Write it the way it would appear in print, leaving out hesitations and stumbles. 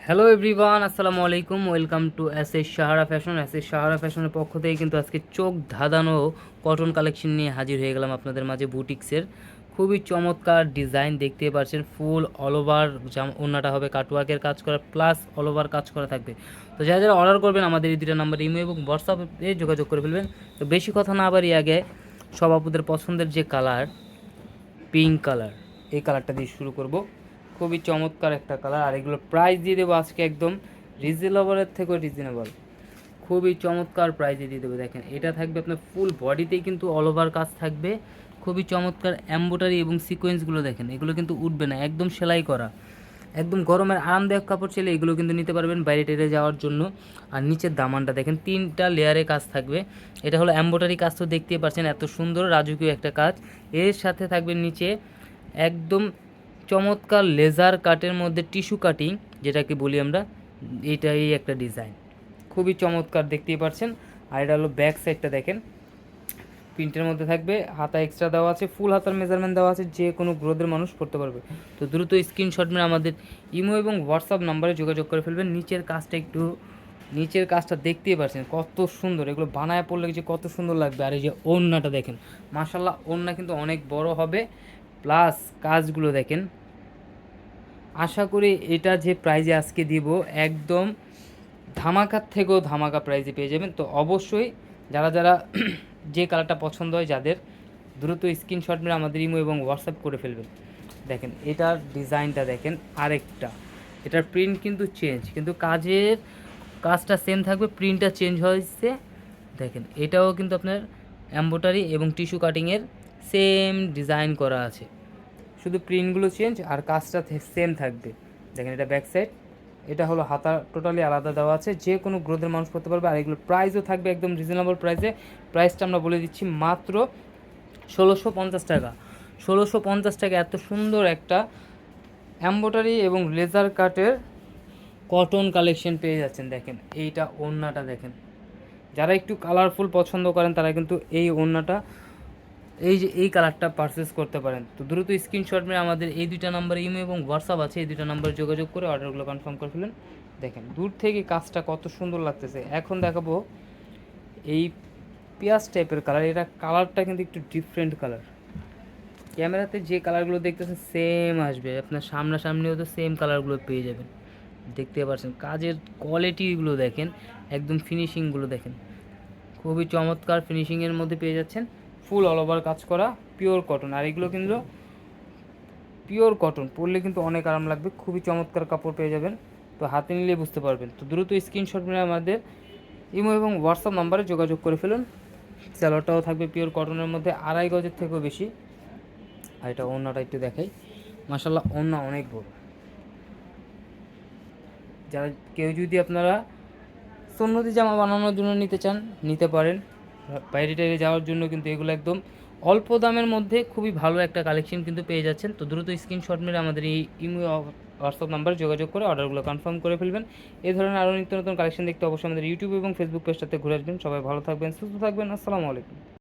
Hello everyone, আসসালামু আলাইকুম। Welcome to S S Sahara fashion. S S Sahara ফ্যাশনের পক্ষ থেকে কিন্তু আজকে চোখ ধাঁধানো কটন কালেকশন নিয়ে হাজির হয়ে গেলাম আপনাদের মাঝে। বুটিক্সের খুবই চমৎকার ডিজাইন দেখতে পাচ্ছেন। ফুল অল ওভার ওড়নাটা হবে কাটওয়ার্কের কাজ করা, প্লাস অল ওভার কাজ করা থাকবে। তো যারা যারা অর্ডার করবেন আমাদের এই দুটো নাম্বার ইমো এবং হোয়াটসঅ্যাপে যোগাযোগ করে ফেলবেন। তো বেশি কথা না বাড়িয়ে আগে সব আপুদের পছন্দের যে কালার, পিঙ্ক কালার, এই কালারটা দিয়ে শুরু করব। খুবই চমৎকার একটা কালার, আর এগুলো প্রাইস দিয়ে দেবো আজকে একদম রিজনেবলের থেকেও রিজনেবল। খুবই চমৎকার প্রাইসে দিয়ে দেবো। দেখেন, এটা থাকবে আপনার ফুল বডিতেই কিন্তু অল ওভার কাজ থাকবে। খুবই চমৎকার এমব্রয়ডারি এবং সিকোয়েন্সগুলো দেখেন, এগুলো কিন্তু উঠবে না, একদম সেলাই করা। একদম গরমের আরামদায়ক কাপড় ছেলে এগুলো কিন্তু নিতে পারবেন বাইরে টেরে যাওয়ার জন্য। আর নিচের দামানটা দেখেন, 3টা লেয়ারে কাজ থাকবে। এটা হলো এমব্রয়ডারি কাজ, তো দেখতেই পাচ্ছেন এত সুন্দর রাজকীয় একটা কাজ। এর সাথে থাকবে নিচে একদম চমৎকার লেজার কাটের মধ্যে টিস্যু কাটিং, যেটাকে বলি আমরা, এইটাই একটা ডিজাইন। খুবই চমৎকার দেখতেই পাচ্ছেন। আর এটা হলো ব্যাক সাইডটা দেখেন, প্রিন্টের মধ্যে থাকবে, হাতা এক্সট্রা দেওয়া আছে, ফুল হাতার মেজারমেন্ট দেওয়া আছে, যে কোনো গ্রোথের মানুষ পড়তে পারবে। তো দ্রুত স্ক্রিনশট মেরে আমাদের ইমো এবং হোয়াটসঅ্যাপ নাম্বারে যোগাযোগ করে ফেলবেন। নিচের কাজটা দেখতেই পাচ্ছেন কত সুন্দর, এগুলো বানায় পড়লে যে কত সুন্দর লাগবে। আর এই যে ওড়নাটা দেখেন, মাশাল্লাহ ওড়না কিন্তু অনেক বড় হবে, প্লাস কাজগুলো দেখেন। আশা করি এটা যে প্রাইজে আজকে দিব একদম ধামাকার থেকেও ধামাকা প্রাইজে পেয়ে যাবেন। তো অবশ্যই যারা যারা যে কালারটা পছন্দ হয় যাদের, দ্রুত স্ক্রিনশট মেরে আমাদের ইমো এবং হোয়াটসঅ্যাপ করে ফেলবেন। দেখেন এটার ডিজাইনটা দেখেন, আরেকটা, এটার প্রিন্ট কিন্তু চেঞ্জ, কিন্তু কাজটা সেম থাকবে, প্রিন্টটা চেঞ্জ হয়েছে। দেখেন এটাও কিন্তু আপনার এমব্রয়ডারি এবং টিস্যু কাটিংয়ের সেম ডিজাইন করা আছে, শুধু প্রিন্টগুলো চেঞ্জ আর কাজটা সেম থাকবে। দেখেন এটা ব্যাক সাইড, এটা হলো হাতা, টোটালি আলাদা দেওয়া আছে, যে কোনো গ্রোথের মানুষ করতে পারবে। আর এগুলোর প্রাইসও থাকবে একদম রিজনেবল প্রাইসে। প্রাইসটা আমরা বলে দিচ্ছি মাত্র 1650 টাকা। 1650 টাকা এত সুন্দর একটা এমব্রয়ডারি এবং লেজার কাটের কটন কালেকশন পেয়ে যাচ্ছেন। দেখেন এইটা ওড়নাটা দেখেন, যারা একটু কালারফুল পছন্দ করেন তারা কিন্তু এই ওড়নাটা, এই যে এই কালারটা পারচেস করতে পারেন। তো দ্রুত স্ক্রিনশট মেরে আমাদের এই দুইটা নাম্বারে ইমো এবং হোয়াটসঅ্যাপ আছে, এই দুইটা নাম্বারে যোগাযোগ করে অর্ডারগুলো কনফার্ম করে ফেলেন। দেখেন দূর থেকে কাজটা কত সুন্দর লাগতেছে। এখন দেখাবো এই পেঁয়াজ টাইপের কালার, এটা কালারটা কিন্তু একটু ডিফারেন্ট কালার। ক্যামেরাতে যে কালারগুলো দেখতেছেন সেম আসবে, আপনার সামনাসামনিও তো সেম কালারগুলো পেয়ে যাবেন। দেখতে পাচ্ছেন কাজের কোয়ালিটিগুলো দেখেন, একদম ফিনিশিংগুলো দেখেন, খুবই চমৎকার ফিনিশিংয়ের মধ্যে পেয়ে যাচ্ছেন। ফুল অল ওভার কাজ করা পিওর কটন, আর এগুলো কিন্তু পিওর কটন, পরলে কিন্তু অনেক আরাম লাগবে। খুবই চমৎকার কাপড় পেয়ে যাবেন, তো হাতে নিলে বুঝতে পারবেন। তো দ্রুত স্ক্রিনশট মেরে আমাদের ইমো এবং হোয়াটসঅ্যাপ নাম্বারে যোগাযোগ করে ফেলুন। স্যালোটাও থাকবে পিওর কটনের মধ্যে, 2.5 গজের থেকেও বেশি। আর এটা ওড়নাটা একটু দেখাই, মাশাল্লাহ ওড়না অনেক বড়। যারা কেউ যদি আপনারা সুন্নতি জামা বানানোর জন্য নিতে চান নিতে পারেন, বাইরে টাইরে যাওয়ার জন্য কিন্তু এগুলো একদম অল্প দামের মধ্যে খুবই ভালো একটা কালেকশন কিন্তু পেয়ে যাচ্ছেন। তো দ্রুত স্ক্রিনশট মেরে আমাদের এই ইমো হোয়াটসঅ্যাপ নাম্বারে যোগাযোগ করে অর্ডারগুলো কনফার্ম করে ফেলবেন। এই ধরনের আরও নিত্য নতুন কালেকশন দেখতে অবশ্যই আমাদের ইউটিউব এবং ফেসবুক পেজটাতে ঘুরে আসবেন। সবাই ভালো থাকবেন, সুস্থ থাকবেন। আসসালামু আলাইকুম।